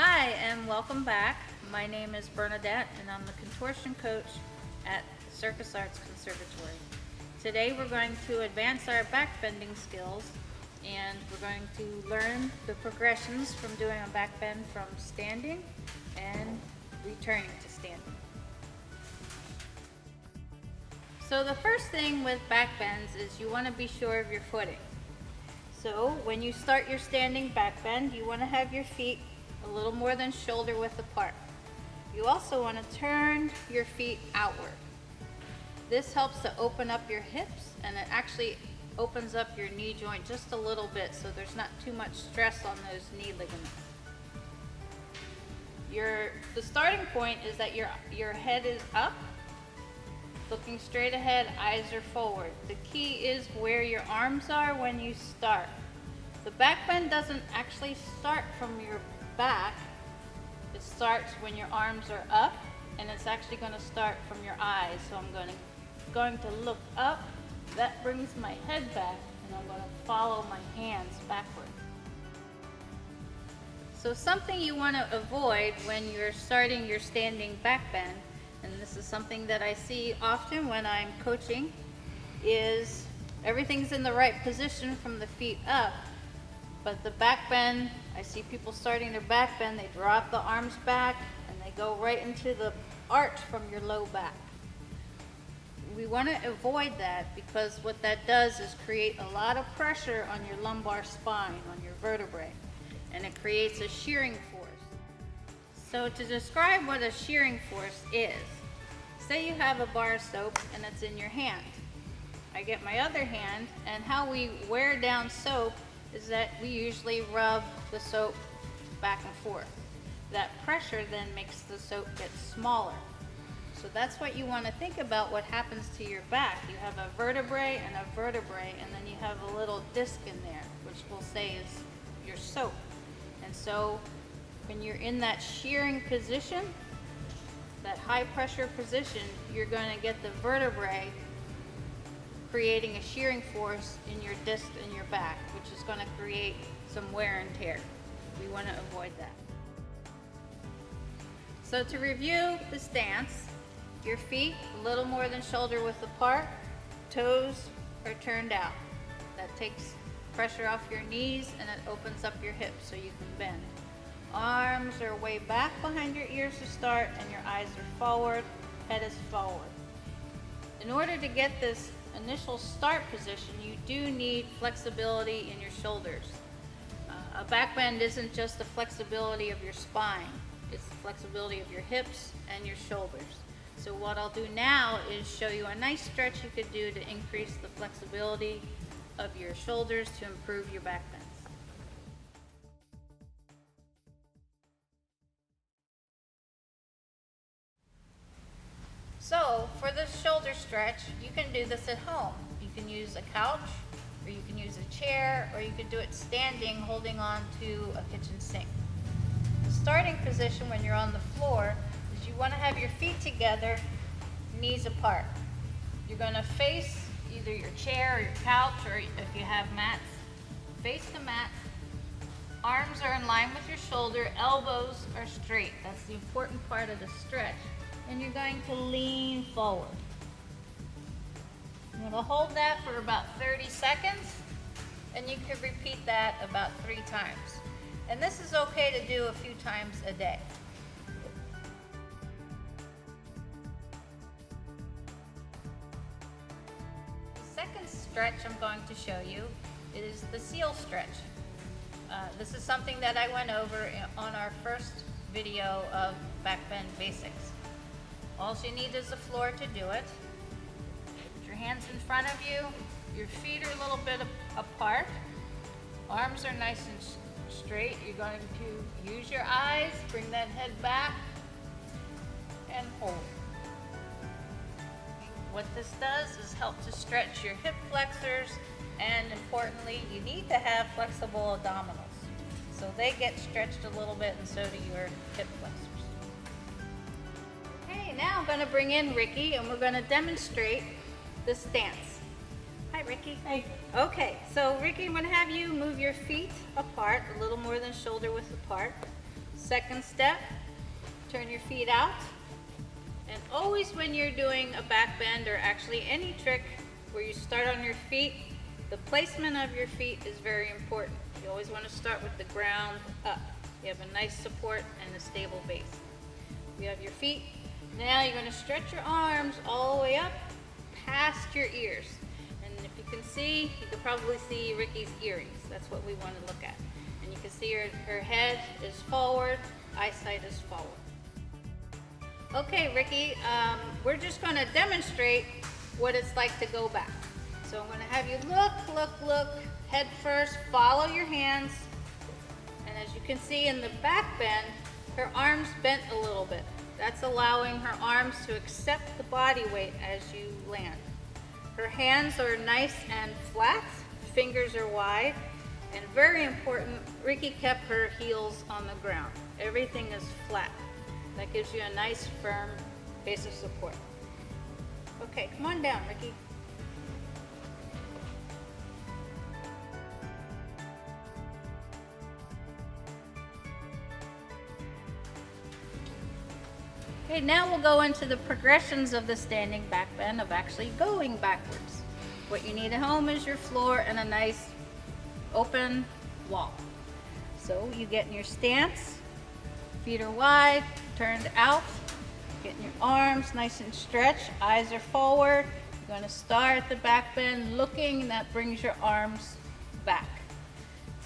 Hi and welcome back. My name is Bernadette and I'm the contortion coach at the Circus Arts Conservatory. Today we're going to advance our backbending skills and we're going to learn the progressions from doing a backbend from standing and returning to standing. So the first thing with backbends is you want to be sure of your footing. So when you start your standing backbend, you want to have your feet a little more than shoulder width apart. You also want to turn your feet outward. This helps to open up your hips and it actually opens up your knee joint just a little bit so there's not too much stress on those knee ligaments. The starting point is that your head is up, looking straight ahead, eyes are forward. The key is where your arms are when you start. The backbend doesn't actually start from your back. It starts when your arms are up, and it's actually going to start from your eyes. So I'm going to look up. That brings my head back, and I'm going to follow my hands backward. So something you want to avoid when you're starting your standing backbend, and this is something that I see often when I'm coaching, is everything's in the right position from the feet up, but the backbend, I see people starting their backbend, they drop the arms back and they go right into the arch from your low back. We want to avoid that because what that does is create a lot of pressure on your lumbar spine, on your vertebrae, and it creates a shearing force. So to describe what a shearing force is, say you have a bar of soap and it's in your hand. I get my other hand, and how we wear down soap is that we usually rub the soap back and forth. That pressure then makes the soap get smaller. So that's what you want to think about what happens to your back. You have a vertebrae and a vertebrae, and then you have a little disc in there, which we'll say is your soap. And so when you're in that shearing position, that high pressure position, you're going to get the vertebrae creating a shearing force in your disc in your back, which is going to create some wear and tear. We want to avoid that. So to review the stance, your feet a little more than shoulder width apart, toes are turned out. That takes pressure off your knees and it opens up your hips so you can bend. Arms are way back behind your ears to start and your eyes are forward, head is forward. In order to get this initial start position, you do need flexibility in your shoulders. A backbend isn't just the flexibility of your spine, it's the flexibility of your hips and your shoulders. So what I'll do now is show you a nice stretch you could do to increase the flexibility of your shoulders to improve your backbends. So for this shoulder stretch, you can do this at home. You can use a couch, or you can use a chair, or you can do it standing, holding on to a kitchen sink. The starting position when you're on the floor is you want to have your feet together, knees apart. You're going to face either your chair or your couch, or if you have mats, face the mat. Arms are in line with your shoulder, elbows are straight. That's the important part of the stretch. And you're going to lean forward. You're going to hold that for about 30 seconds, and you can repeat that about 3 times. And this is okay to do a few times a day. The second stretch I'm going to show you is the seal stretch. This is something that I went over on our first video of backbend basics. All you need is the floor to do it. Put your hands in front of you. Your feet are a little bit apart. Arms are nice and straight. You're going to use your eyes, bring that head back, and hold. What this does is help to stretch your hip flexors, and importantly, you need to have flexible abdominals. So they get stretched a little bit, and so do your hip flexors. Now I'm going to bring in Ricky and we're going to demonstrate the stance. Hi Ricky. Hey. Okay, so Ricky, I'm going to have you move your feet apart, a little more than shoulder width apart. Second step, turn your feet out. And always when you're doing a back bend, or actually any trick where you start on your feet, the placement of your feet is very important. You always want to start with the ground up. You have a nice support and a stable base. You have your feet. Now you're going to stretch your arms all the way up past your ears. And if you can see, you can probably see Ricky's earrings. That's what we want to look at. And you can see her head is forward, eyesight is forward. Okay, Ricky, we're just going to demonstrate what it's like to go back. So I'm going to have you look, head first, follow your hands. And as you can see in the back bend, her arms bent a little bit. That's allowing her arms to accept the body weight as you land. Her hands are nice and flat, fingers are wide, and very important, Ricky kept her heels on the ground. Everything is flat. That gives you a nice firm base of support. Okay, come on down, Ricky. Okay, now we'll go into the progressions of the standing back bend, of actually going backwards. What you need at home is your floor and a nice open wall. So you get in your stance, feet are wide, turned out, getting your arms nice and stretched, eyes are forward. You're going to start the back bend looking, and that brings your arms back.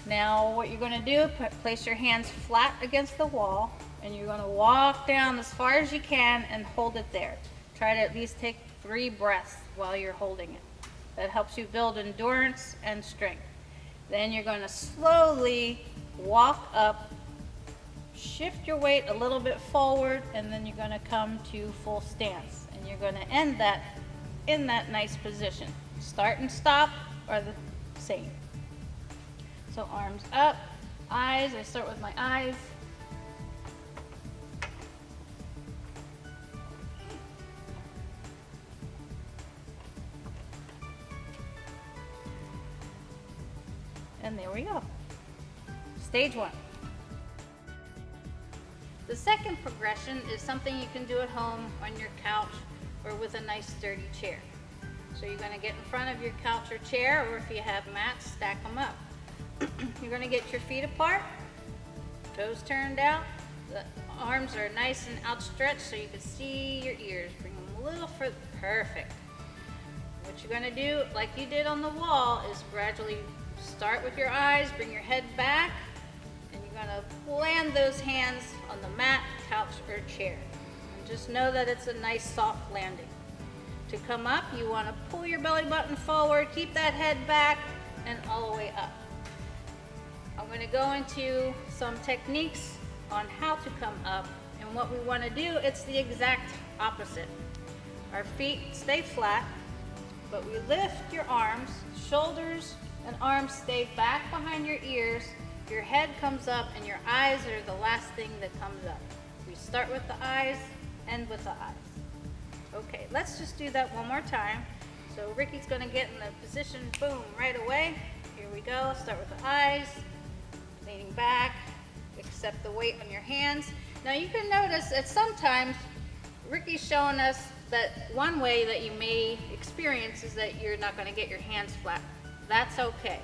Now what you're going to do, place your hands flat against the wall, and you're going to walk down as far as you can and hold it there. Try to at least take 3 breaths while you're holding it. That helps you build endurance and strength. Then you're going to slowly walk up, shift your weight a little bit forward, and then you're going to come to full stance. And you're going to end that in that nice position. Start and stop are the same. So arms up, eyes, I start with my eyes. And there we go. Stage 1. The second progression is something you can do at home on your couch or with a nice sturdy chair. So you're going to get in front of your couch or chair, or if you have mats, stack them up. You're going to get your feet apart, toes turned out, the arms are nice and outstretched so you can see your ears. Bring them a little further. Perfect. What you're going to do, like you did on the wall, is gradually start with your eyes, bring your head back, and you're going to land those hands on the mat, couch, or chair. And just know that it's a nice soft landing. To come up, you want to pull your belly button forward, keep that head back, and all the way up. I'm going to go into some techniques on how to come up, and what we want to do, it's the exact opposite. Our feet stay flat, but we lift your arms, shoulders and arms stay back behind your ears, your head comes up, and your eyes are the last thing that comes up. We start with the eyes, end with the eyes. Okay, let's just do that one more time. So Ricky's going to get in the position, boom, right away. Here we go. Start with the eyes, leaning back, accept the weight on your hands. Now you can notice that sometimes Ricky's showing us that one way that you may experience is that you're not going to get your hands flat. That's okay.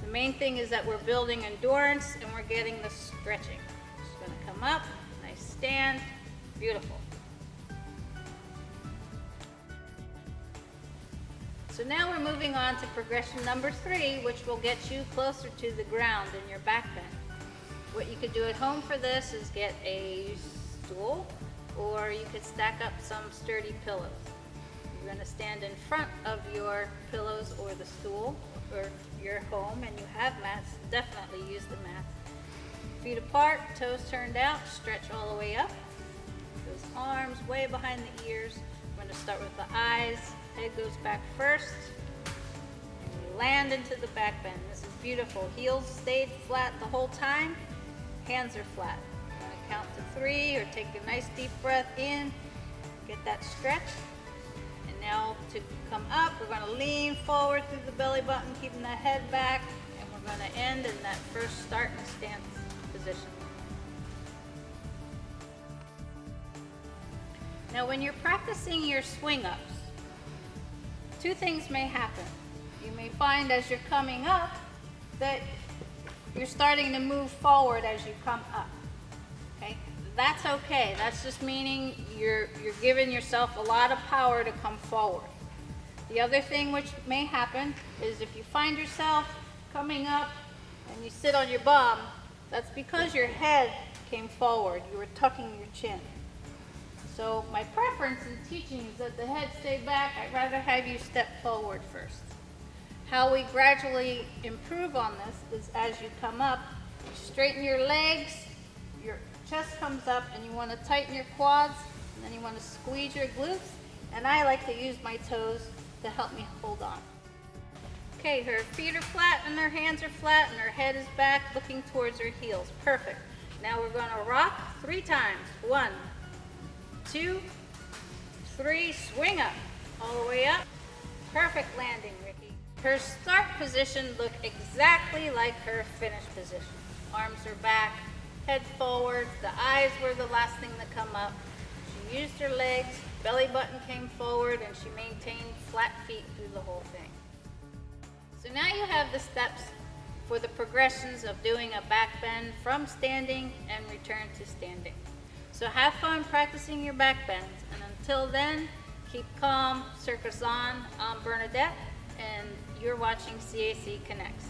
The main thing is that we're building endurance and we're getting the stretching. Just going to come up, nice stand, beautiful. So now we're moving on to progression number 3, which will get you closer to the ground in your back bend. What you could do at home for this is get a stool, or you could stack up some sturdy pillows. You're going to stand in front of your pillows or the stool, or your home and you have mats, definitely use the mats. Feet apart, toes turned out, stretch all the way up. Those arms way behind the ears. We're going to start with the eyes. Head goes back first. And we land into the back bend. This is beautiful. Heels stayed flat the whole time. Hands are flat. I'm going to count to 3, or take a nice deep breath in. Get that stretch. And now to come up, we're going to lean forward through the belly button, keeping that head back. And we're going to end in that first start and stance position. Now when you're practicing your swing ups, two things may happen. You may find as you're coming up that you're starting to move forward as you come up. Okay? That's okay. That's just meaning you're giving yourself a lot of power to come forward. The other thing which may happen is if you find yourself coming up and you sit on your bum, that's because your head came forward. You were tucking your chin. So my preference in teaching is that the head stay back. I'd rather have you step forward first. How we gradually improve on this is as you come up, you straighten your legs, your chest comes up, and you want to tighten your quads, and then you want to squeeze your glutes, and I like to use my toes to help me hold on. Okay, her feet are flat and her hands are flat and her head is back looking towards her heels. Perfect. Now we're going to rock 3 times. 1, 2, 3, swing up. All the way up. Perfect landing, Ricky. Her start position looked exactly like her finish position. Arms are back, head forward, the eyes were the last thing to come up. She used her legs, belly button came forward, and she maintained flat feet through the whole thing. So now you have the steps for the progressions of doing a back bend from standing and return to standing. So have fun practicing your back bends, and until then, keep calm, circus on. I'm Bernadette, and you're watching CAC Connects.